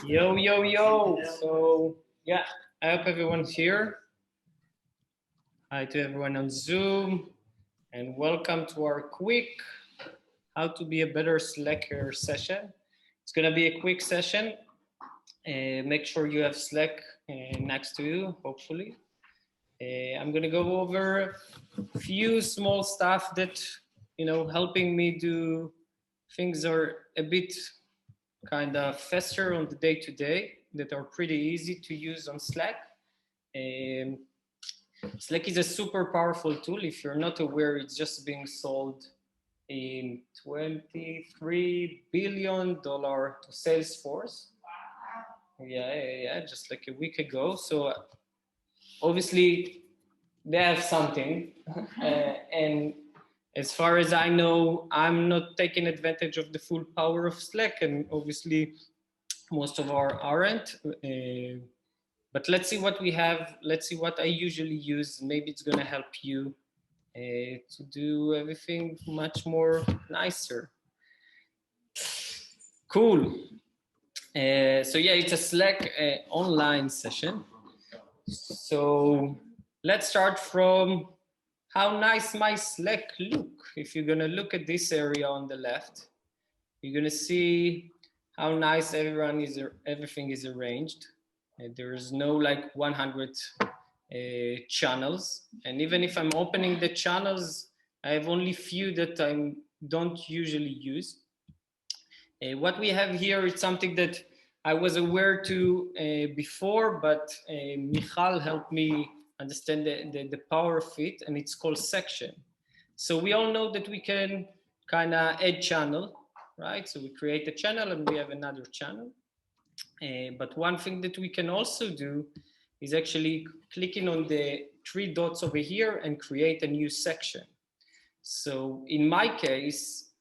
Yo, yo, yo. So, yeah, I hope everyone's here. Hi to everyone on Zoom, and welcome to our quick How to Be a Better Slacker session. It's going to be a quick session. Make sure you have Slack next to you, hopefully. I'm going to go over a few small stuff that, helping me do things are a bit kind of faster on the day-to-day that are pretty easy to use on Slack. Slack is a super powerful tool. If you're not aware, it's just being sold in $23 billion to Salesforce. Yeah, just like a week ago. So obviously they have something. And as far as I know, I'm not taking advantage of the full power of Slack, and obviously most of our aren't. But let's see what we have. Let's see what I usually use. Maybe it's going to help you to do everything much more nicer. Cool. So yeah, it's a Slack online session. So let's start from how nice my Slack look. If you're going to look at this area on the left, you're going to see how nice everything is arranged. There is no like 100 channels, and even if I'm opening the channels, I have only few that I don't usually use. What we have here is something that I was aware to before, but Michal helped me understand the power of it, and it's called section. So we all know that we can kind of add channel, right? So we create a channel and we have another channel. But one thing that we can also do is actually clicking on the three dots over here and create a new section. So in my case,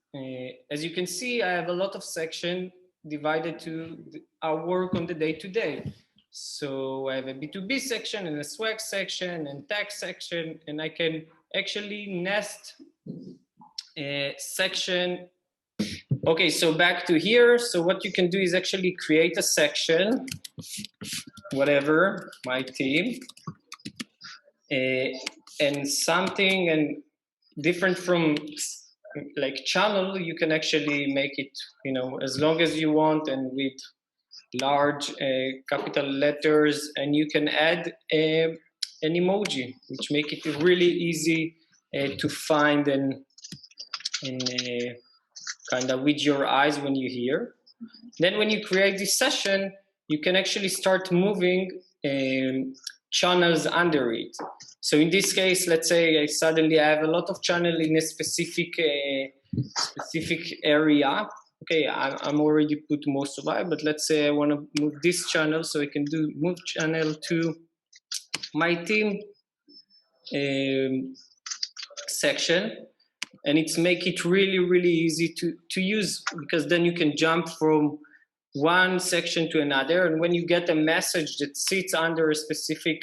as you can see, I have a lot of section divided to our work on the day-to-day. So I have a B2B section and a swag section and tax section, and I can actually nest a section. Okay, so back to here. So what you can do is actually create a section, whatever, my team, and something and different from like channel, you can actually make it, as long as you want and with large capital letters, and you can add an emoji, which make it really easy to find and kind of with your eyes when you hear. Then when you create this session, you can actually start moving channels under it. So in this case, let's say suddenly I have a lot of channel in a specific area. Okay, I'm already put most of it, but let's say I want to move this channel, so I can do move channel to my team section, and it's make it really easy to use, because then you can jump from one section to another, and when you get a message that sits under a specific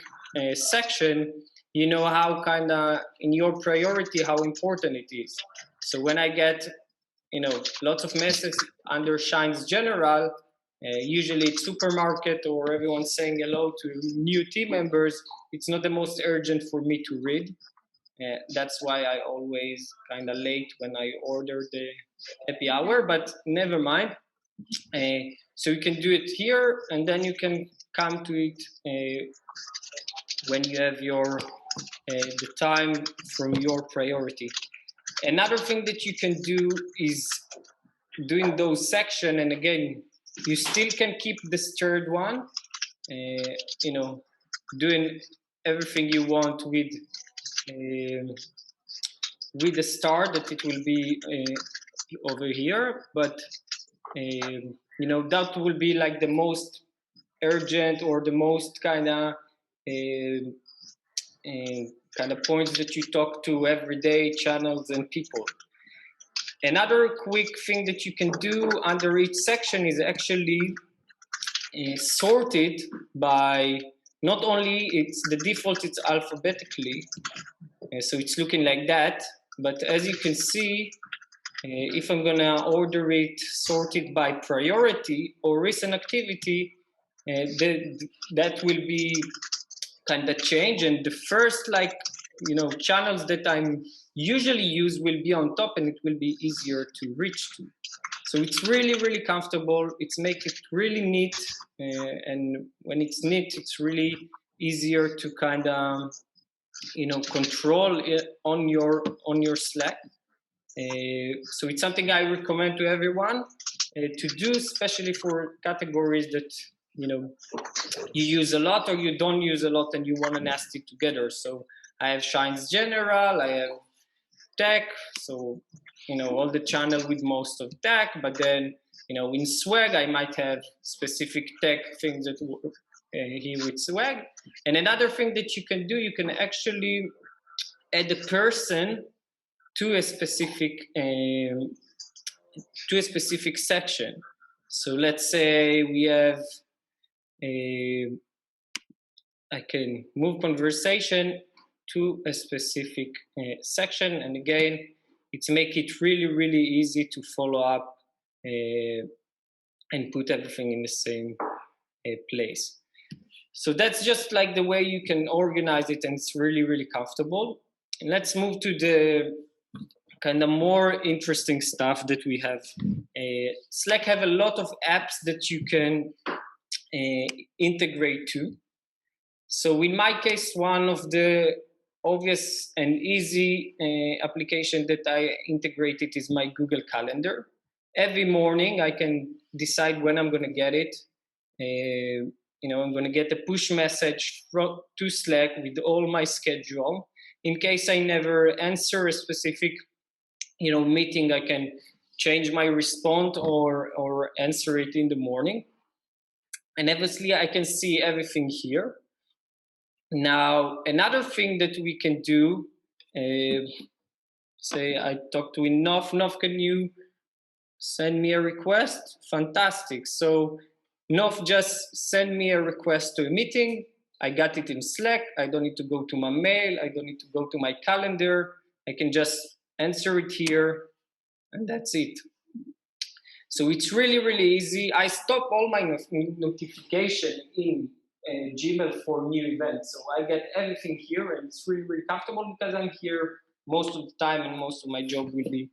section, you know how kind of in your priority how important it is. So when I get lots of messages under Shine's general, usually it's supermarket or everyone saying hello to new team members, it's not the most urgent for me to read. That's why I always kind of late when I order the happy hour, but never mind. So you can do it here, and then you can come to it when you have the time from your priority. Another thing that you can do is doing those section, and again, you still can keep this third one, doing everything you want with the star that it will be over here, but that will be like the most urgent or the most kind of kind of points that you talk to every day, channels and people. Another quick thing that you can do under each section is actually sort it by, not only it's the default, it's alphabetically, so it's looking like that, but as you can see, if I'm gonna order it, sort it by priority or recent activity, that will be kind of change, and the first, like, channels that I'm usually use will be on top, and it will be easier to reach to. So it's really, really comfortable. It's make it really neat, and when it's neat, it's really easier to kind of control it on your Slack. So it's something I recommend to everyone to do, especially for categories that you use a lot or you don't use a lot and you want to nest it together. So I have Shines General, I have Tech, so all the channel with most of Tech, but then in Swag I might have specific Tech things that work here with Swag. And another thing that you can do, you can actually add a person to a specific section. So let's say we have I can move conversation to a specific section, and again, it's make it really, really easy to follow up and put everything in the same place. So that's just like the way you can organize it, and it's really, really comfortable. And let's move to the kind of more interesting stuff that we have. Slack have a lot of apps that you can integrate to. So in my case, one of the obvious and easy application that I integrated is my Google Calendar. Every morning I can decide when I'm going to get it. I'm going to get a push message to Slack with all my schedule. In case I never answer a specific meeting, I can change my response or answer it in the morning. And obviously I can see everything here. Now, another thing that we can do, say I talk to Enough. Enough, can you send me a request? Fantastic. So Enough just send me a request to a meeting. I got it in Slack. I don't need to go to my mail. I don't need to go to my calendar. I can just answer it here, and that's it. So it's really, really easy. I stop all my notification in Gmail for new events. So I get everything here, and it's really, really comfortable because I'm here most of the time, and most of my job will be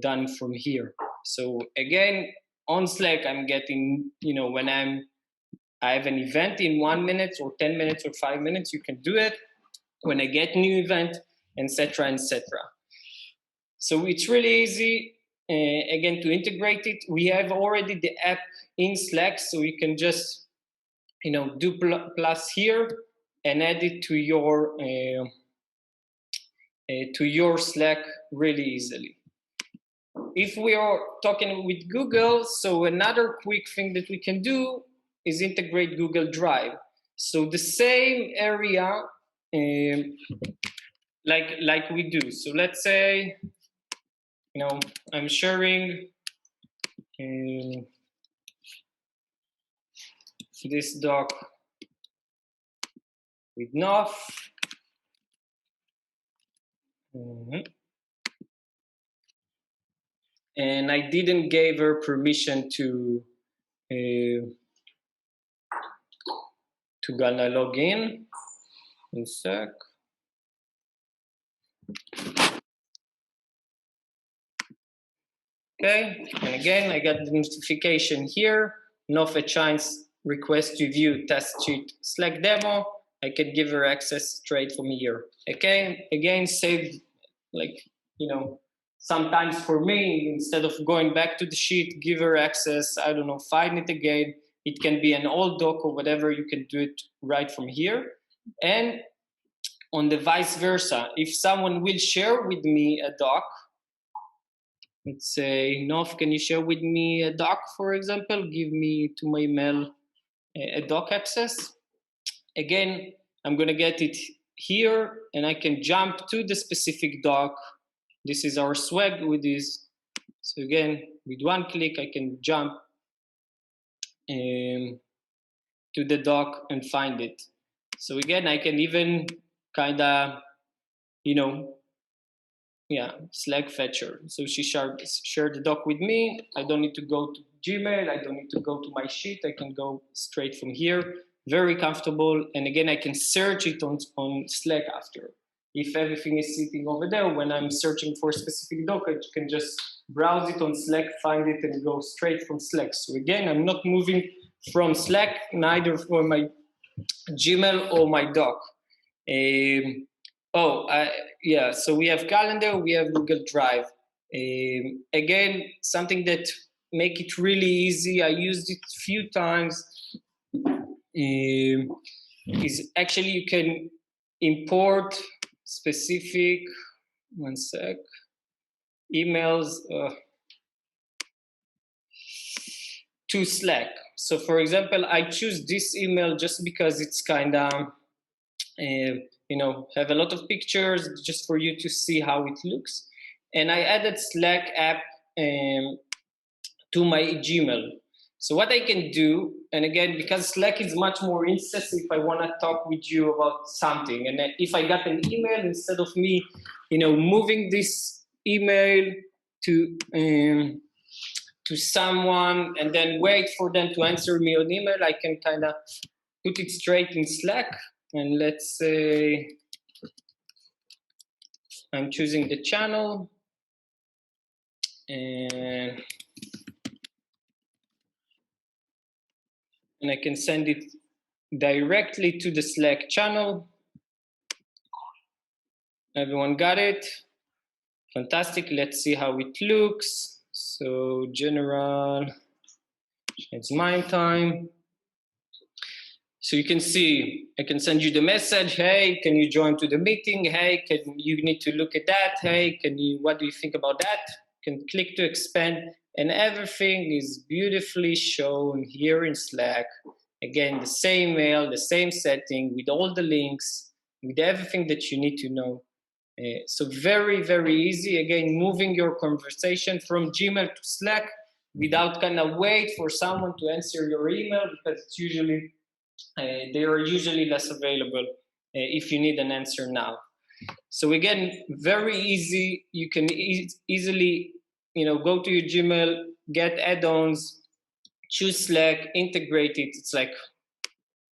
done from here. So again, on Slack, I'm getting, when I have an event in 1 minute or 10 minutes or 5 minutes, you can do it. When I get new event, etc., etc. So it's really easy. Again, to integrate it, we have already the app in Slack, so you can just do plus here and add it to your Slack really easily. If we are talking with Google, so another quick thing that we can do is integrate Google Drive. So the same area like we do. So let's say I'm sharing this doc with Nof. And I didn't give her permission to gonna log in. One sec. Okay, and again, I got the notification here. Nof a chance request to view test sheet Slack demo. I can give her access straight from here. Okay, again, save sometimes for me, instead of going back to the sheet, give her access, I don't know, find it again. It can be an old doc or whatever, you can do it right from here. And on the vice versa, if someone will share with me a doc, let's say, Nof, can you share with me a doc, for example? Give me to my email a doc access. Again, I'm going to get it here and I can jump to the specific doc. This is our swag with this. So again, with one click, I can jump to the doc and find it. So again, I can even kind of, Slack fetcher. So she shared the doc with me. I don't need to go to Gmail. I don't need to go to my sheet. I can go straight from here. Very comfortable. And again, I can search it on Slack after. If everything is sitting over there, when I'm searching for a specific doc, I can just browse it on Slack, find it, and go straight from Slack. So again, I'm not moving from Slack, neither from my Gmail or my doc. So we have calendar, we have Google Drive. Again, something that make it really easy. I used it a few times. Is actually you can import specific, emails to Slack. So for example, I choose this email just because it's kind of, have a lot of pictures just for you to see how it looks. And I added Slack app to my Gmail. So what I can do, and again, because Slack is much more instant if I want to talk with you about something. And if I got an email, instead of me, moving this email to someone and then wait for them to answer me on email, I can kind of put it straight in Slack. And let's say I'm choosing the channel and I can send it directly to the Slack channel. Everyone got it? Fantastic. Let's see how it looks. So general, it's my time. So you can see, I can send you the message. Hey, can you join to the meeting? Hey, you need to look at that? Hey, what do you think about that? You can click to expand, and everything is beautifully shown here in Slack. Again, the same mail, the same setting, with all the links, with everything that you need to know. So very, very easy. Again, moving your conversation from Gmail to Slack without kind of wait for someone to answer your email, because it's usually they are usually less available if you need an answer now. So again, very easy. You can easily, go to your Gmail, get add-ons, choose Slack, integrate it. It's like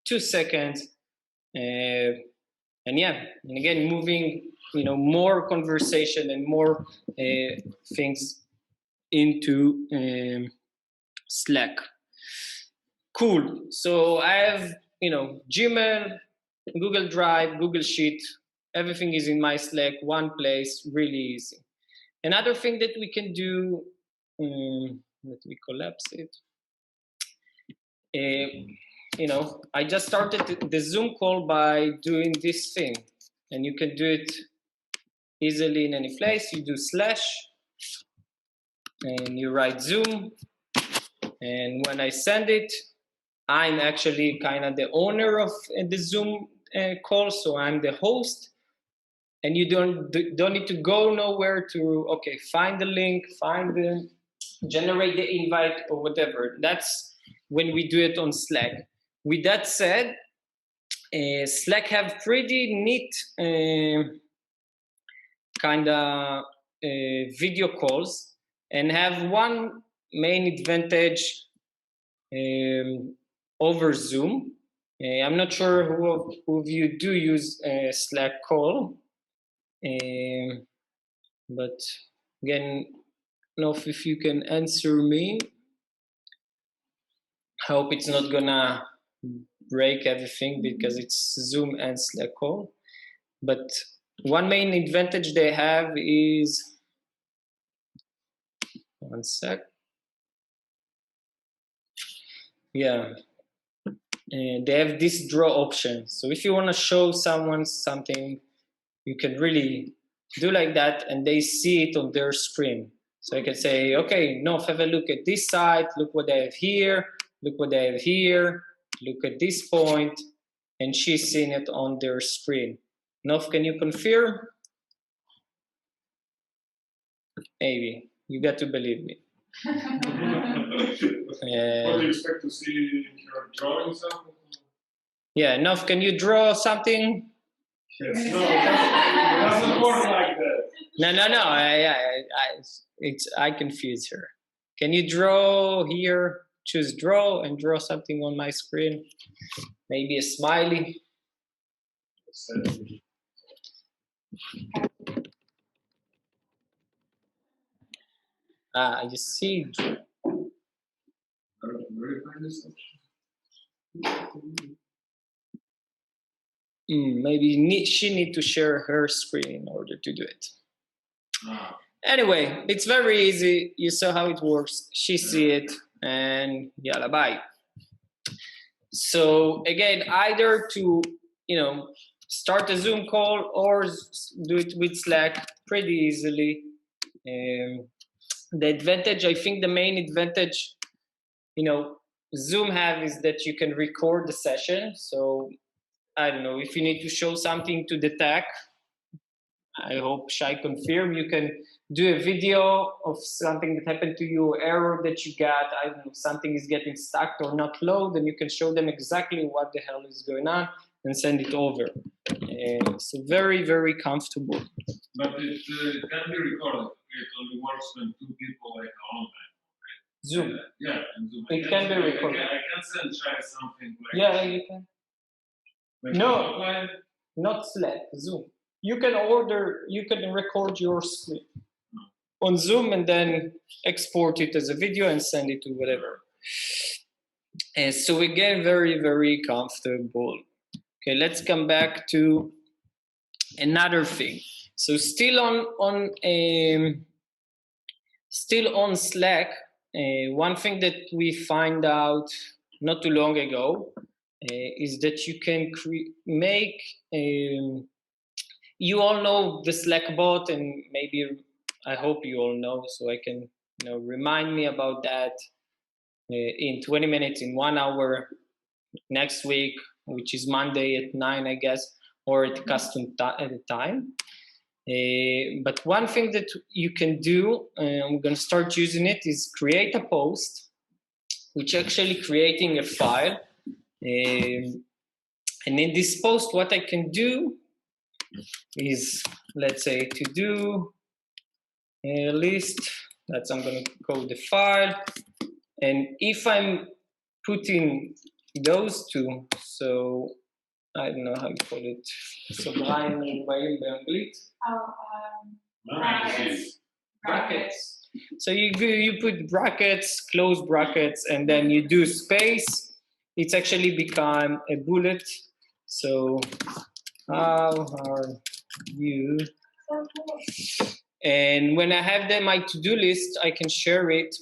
2 seconds, and again, moving, more conversation and more things into Slack. Cool. So I have, Gmail, Google Drive, Google Sheet. Everything is in my Slack, one place, really easy. Another thing that we can do, let me collapse it. I just started the Zoom call by doing this thing, and you can do it easily in any place. You do / and you write Zoom, and when I send it, I'm actually kind of the owner of the Zoom call, so I'm the host, and you don't need to go nowhere to find the link, generate the invite or whatever. That's when we do it on Slack. With that said, Slack have pretty neat kind of video calls, and have one main advantage over Zoom. I'm not sure who of you do use Slack call, but again, I don't know if you can answer me. I hope it's not gonna break everything because it's Zoom and Slack call. But one main advantage they have is, one sec. Yeah. They have this draw option. So if you want to show someone something, you can really do like that, and they see it on their screen. So I can say, okay, Nof, have a look at this side. Look what they have here. Look what they have here. Look at this point. And she's seeing it on their screen. Nov, can you confirm? Maybe. You got to believe me. What do you expect to see your drawing something? Yeah, Nov, can you draw something? Yes. No, it doesn't work like that. No. I confuse her. Can you draw here? Choose draw and draw something on my screen. Maybe a smiley. You see. Maybe she need to share her screen in order to do it. Anyway, it's very easy. You saw how it works. She see it, and yalla bye. So again, either to start a Zoom call or do it with Slack pretty easily. The advantage, I think, the main advantage, Zoom have is that you can record the session. So I don't know if you need to show something to the tech. I hope Shai confirm. You can do a video of something that happened to you, error that you got. I don't know, something is getting stuck or not load, and you can show them exactly what the hell is going on and send it over. So very, very comfortable. But it can be recorded. It only works when two people are online. Zoom. Yeah, in Zoom. It can be recorded. I can send Shai something like. Yeah, you can. Like no, not Slack. Zoom. You can record your screen on Zoom and then export it as a video and send it to whatever. And so again, very, very comfortable. Okay, let's come back to another thing. So still on Slack, one thing that we find out not too long ago is that you can make. You all know the Slack bot, and maybe I hope you all know, so I can remind me about that in 20 minutes, in 1 hour next week, which is Monday at 9, I guess, or at custom time. But one thing that you can do, I'm going to start using it, is create a post, which actually creating a file. And in this post, what I can do is, let's say, to do a list. That's, I'm going to code the file. And if I'm putting those two, so I don't know how you call it. סוגריים מרובעים באנגלית. Brackets. So you put brackets, close brackets, and then you do space. It's actually become a bullet. So how are you? And when I have them my to-do list, I can share it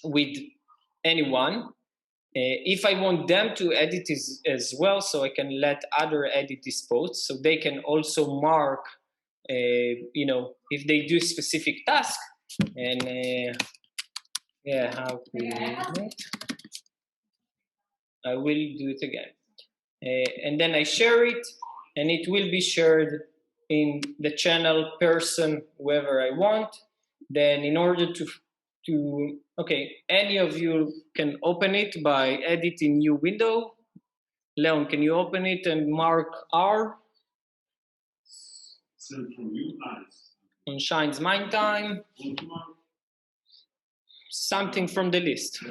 with anyone. If I want them to edit it as well, so I can let other edit this post, so they can also mark, if they do specific task. And how to do it? I will do it again. And then I share it, and it will be shared in the channel person, whoever I want. Then in order to any of you can open it by editing new window. Leon, can you open it and mark R? On Shine's Mind Time. Something from the list.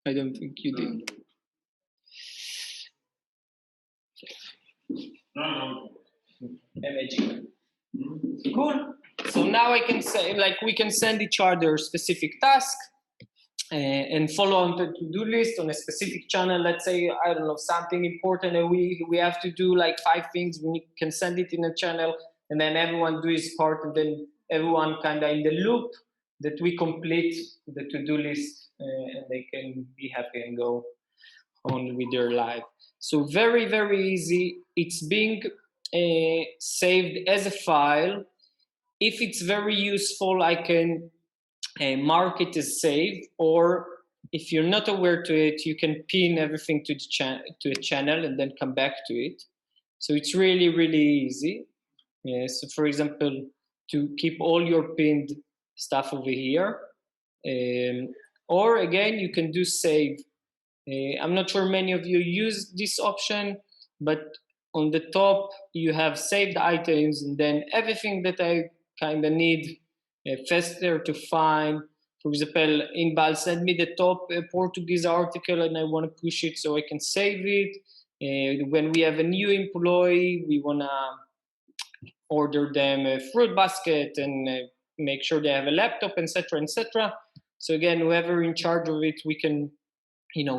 I don't think you did. Imaging. Cool. So now I can say, we can send each other specific task and follow on the to-do list on a specific channel. Let's say, I don't know, something important that we have to do, like 5 things. We can send it in a channel, and then everyone do his part, and then everyone kind of in the loop that we complete the to-do list, and they can be happy and go on with their life. So very, very easy. It's being saved as a file. If it's very useful, I can mark it as saved, or if you're not aware to it, you can pin everything to a channel and then come back to it. So it's really, really easy. So for example, to keep all your pinned stuff over here. Or again, you can do save. I'm not sure many of you use this option, but on the top you have saved items, and then everything that I kind of need faster to find. For example, Inbal send me the top Portuguese article and I want to push it so I can save it. When we have a new employee, we want to order them a fruit basket and make sure they have a laptop, etc., etc. So again, whoever in charge of it, we can,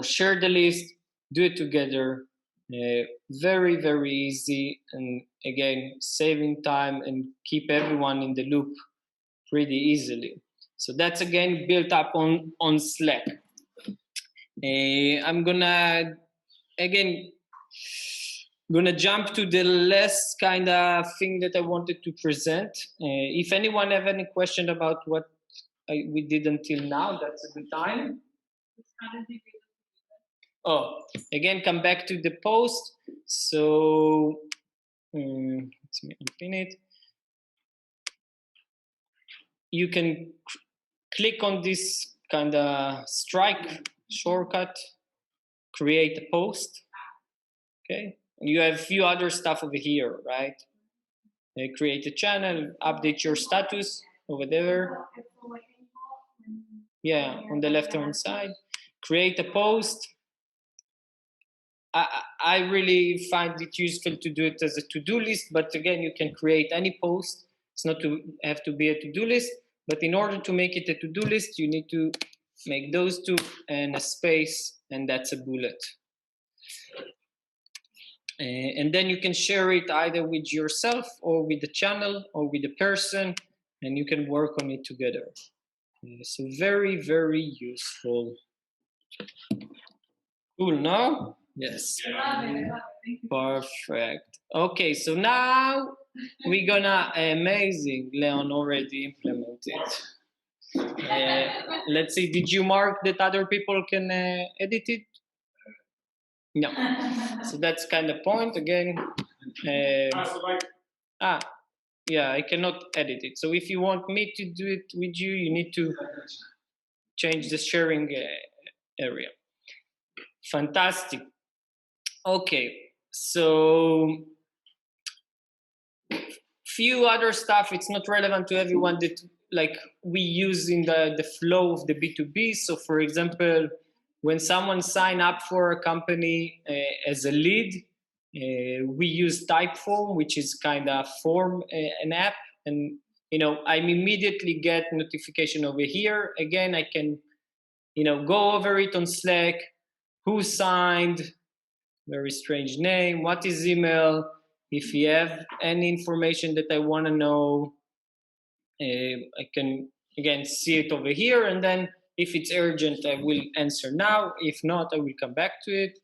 share the list, do it together. Very, very easy, and again, saving time and keep everyone in the loop pretty easily. So that's again built up on Slack. I'm gonna jump to the last kind of thing that I wanted to present. If anyone have any question about what we did until now, that's a good time. Oh, again, come back to the post. So let me open it. You can click on this kind of strike shortcut, create a post. Okay, you have a few other stuff over here, right? Create a channel, update your status over there. Yeah, on the left hand side. Create a post. I really find it useful to do it as a to-do list, but again, you can create any post. It's not to have to be a to-do list, but in order to make it a to-do list, you need to make those two and a space, and that's a bullet. And then you can share it either with yourself or with the channel or with the person, and you can work on it together. So very, very useful. Cool, no? Yes. Perfect. Okay, so now we're gonna, amazing, Leon already implemented. Let's see, did you mark that other people can edit it? No. So that's kind of point again. Yeah, I cannot edit it. So if you want me to do it with you, you need to change the sharing area. Fantastic. Okay, so few other stuff, it's not relevant to everyone that like we use in the flow of the B2B. So for example, when someone sign up for a company as a lead, we use Typeform, which is kind of form an app, and I immediately get notification over here. Again, I can go over it on Slack, who signed, very strange name, what is email, if you have any information that I want to know, I can again see it over here, and then if it's urgent I will answer now, if not I will come back to it.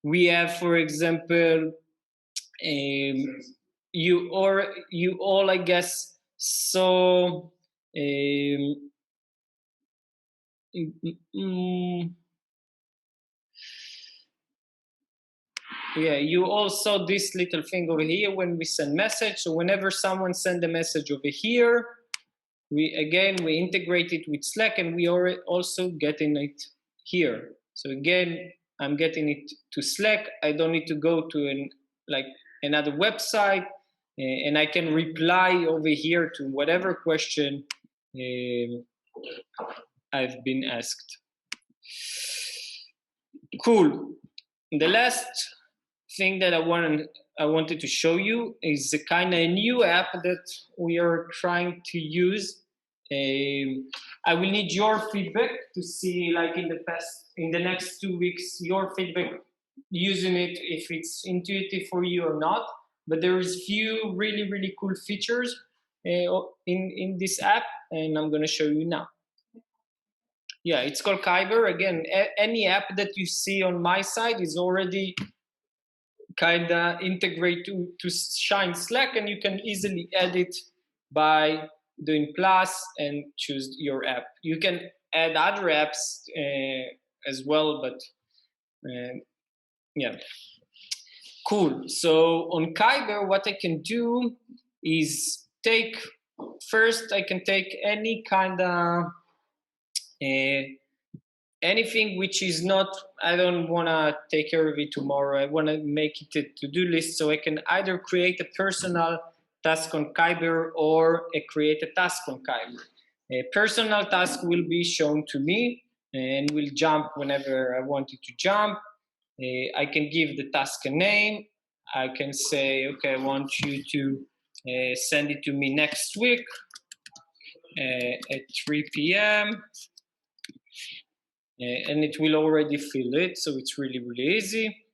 We have, for example, you all I guess saw yeah, you all saw this little thing over here when we send message. So whenever someone send a message over here, we integrate it with Slack, and we are also getting it here. So again, I'm getting it to Slack. I don't need to go to another website, and I can reply over here to whatever question I've been asked. Cool. The last thing that I wanted to show you is a kind of new app that we are trying to use. I will need your feedback to see, like in the next 2 weeks, your feedback using it, if it's intuitive for you or not. But there is few really, really cool features in this app, and I'm going to show you now. Yeah, it's called Kyber. Again, any app that you see on my side is already kind of integrate to Shine Slack, and you can easily edit by doing plus and choose your app. You can add other apps as well, but yeah. Cool. So on Kyber, what I can do is I can take any kind of anything which is not, I don't want to take care of it tomorrow. I want to make it a to-do list, so I can either create a personal task on Kyber or create a task on Kyber. A personal task will be shown to me and will jump whenever I want it to jump. I can give the task a name. I can say, okay, I want you to send it to me next week at 3 p.m. And it will already fill it, so it's really, really easy.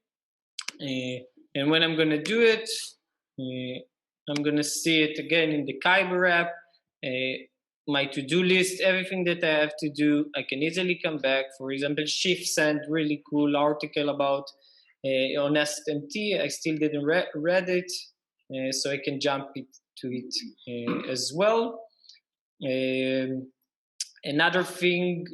And when I'm going to do it, I'm going to see it again in the Kyber app. My to-do list, everything that I have to do, I can easily come back. For example, Shift sent really cool article about on SMT. I still didn't read it, so I can jump to it as well. Another thing,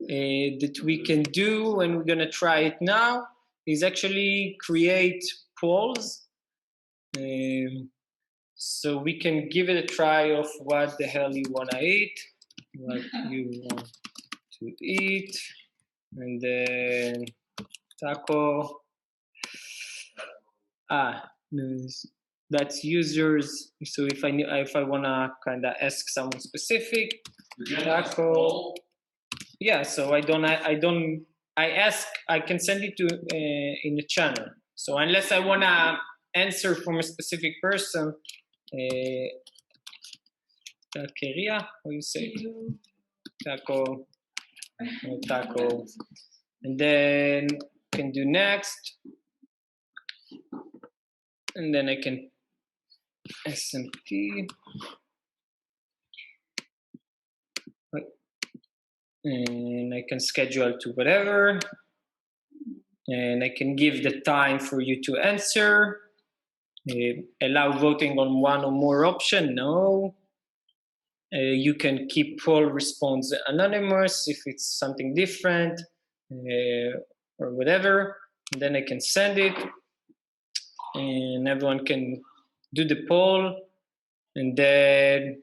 that we can do, and we're gonna try it now, is actually create polls. So we can give it a try of what the hell you wanna eat, what you want to eat, and then taco. That's users. So if I wanna kind of ask someone specific, taco. Yeah. So I can send it to in the channel. So unless I wanna answer from a specific person, taqueria, how you say taco, taco, and then can do next, and then I can SMT, and I can schedule to whatever, and I can give the time for you to answer. Allow voting on one or more option, no. You can keep poll response anonymous if it's something different, or whatever. And then I can send it, and everyone can do the poll, and then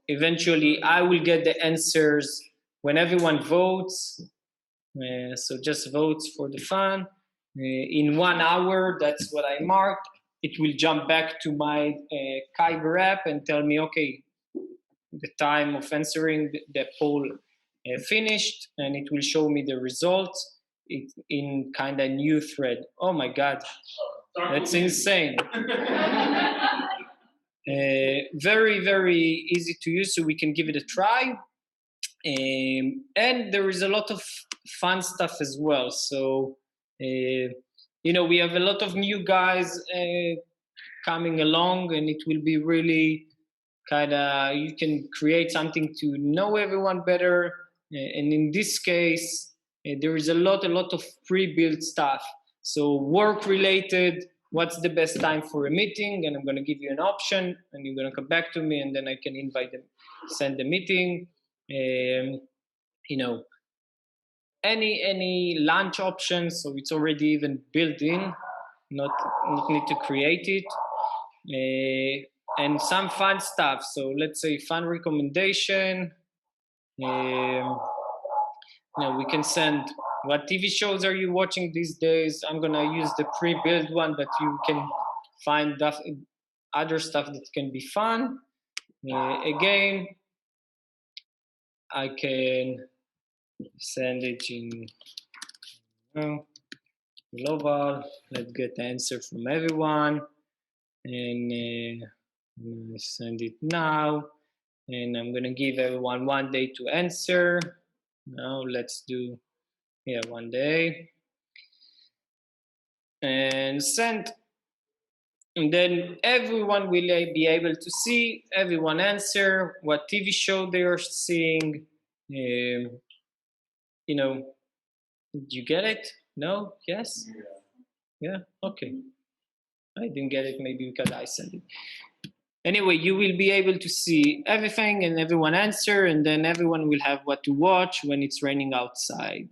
eventually I will get the answers when everyone votes. So just votes for the fun. In 1 hour, that's what I marked. It will jump back to my Kyber app and tell me, okay, the time of answering the poll finished, and it will show me the results in kind of new thread. Oh my God, that's insane. Very, very easy to use, so we can give it a try. And there is a lot of fun stuff as well. So, we have a lot of new guys coming along, and it will be really you can create something to know everyone better. And in this case, there is a lot of pre-built stuff. So work related, what's the best time for a meeting? And I'm going to give you an option, and you're going to come back to me, and then I can invite them, send the meeting. Any lunch options, so it's already even built in, not need to create it. And some fun stuff. So let's say fun recommendation. We can send what TV shows are you watching these days. I'm gonna use the pre-built one, but you can find other stuff that can be fun. Again, I can send it in global. Let's get the answer from everyone, and send it now. And I'm gonna give everyone 1 day to answer. Now let's do 1 day, and send. And then everyone will be able to see everyone answer what TV show they are seeing. Did you get it? No? Yes? Yeah? Okay. I didn't get it, maybe because I sent it. anyway, you will be able to see everything and everyone answer, and then everyone will have what to watch when it's raining outside.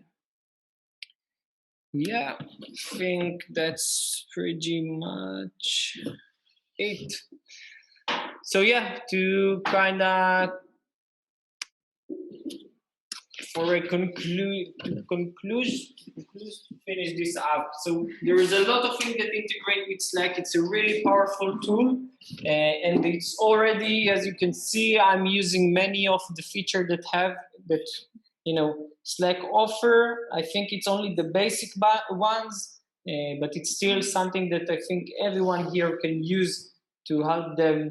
Yeah, I think that's pretty much it. So yeah, to kind of for a conclusion, finish this up. So there is a lot of things that integrate with Slack. It's a really powerful tool, and it's already, as you can see, I'm using many of the features that Slack offer. I think it's only the basic ones, but it's still something that I think everyone here can use to help them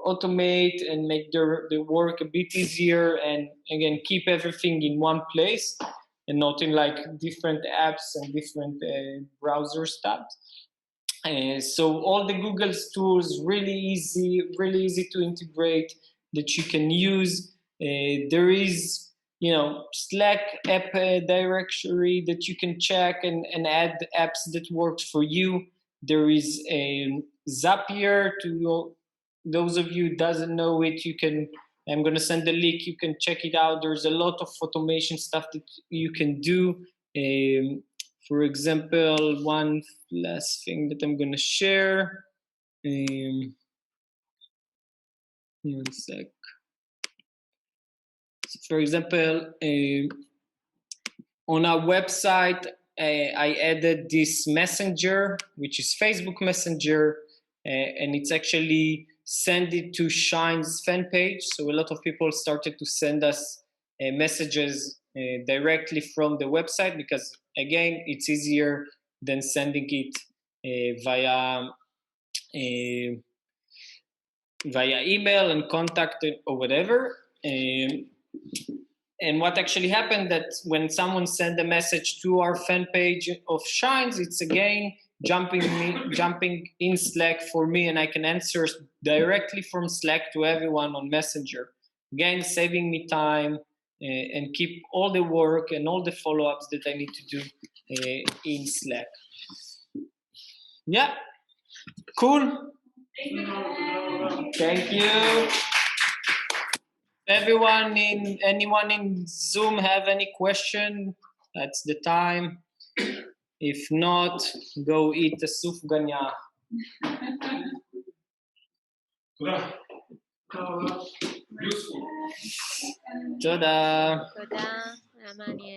automate and make their work a bit easier, and again keep everything in one place and not in like different apps and different browser tabs. So all the Google's tools really easy to integrate that you can use. There is Slack app directory that you can check and add apps that work for you. There is a Zapier to those of you who doesn't know it. I'm going to send the link. You can check it out. There's a lot of automation stuff that you can do. For example, one last thing that I'm going to share. One sec. So for example, on our website, I added this messenger, which is Facebook Messenger, and it's actually send it to Shine's fan page. So a lot of people started to send us messages directly from the website because, again, it's easier than sending it via email and contact or whatever. And what actually happened that when someone sent a message to our fan page of Shines, it's again jumping in Slack for me, and I can answer directly from Slack to everyone on Messenger. Again, saving me time and keep all the work and all the follow-ups that I need to do in Slack. Yeah, cool. Thank you. Anyone in Zoom have any question? That's the time. If not, go eat a sufganya. Useful. Tada. תודה, היה מעניין.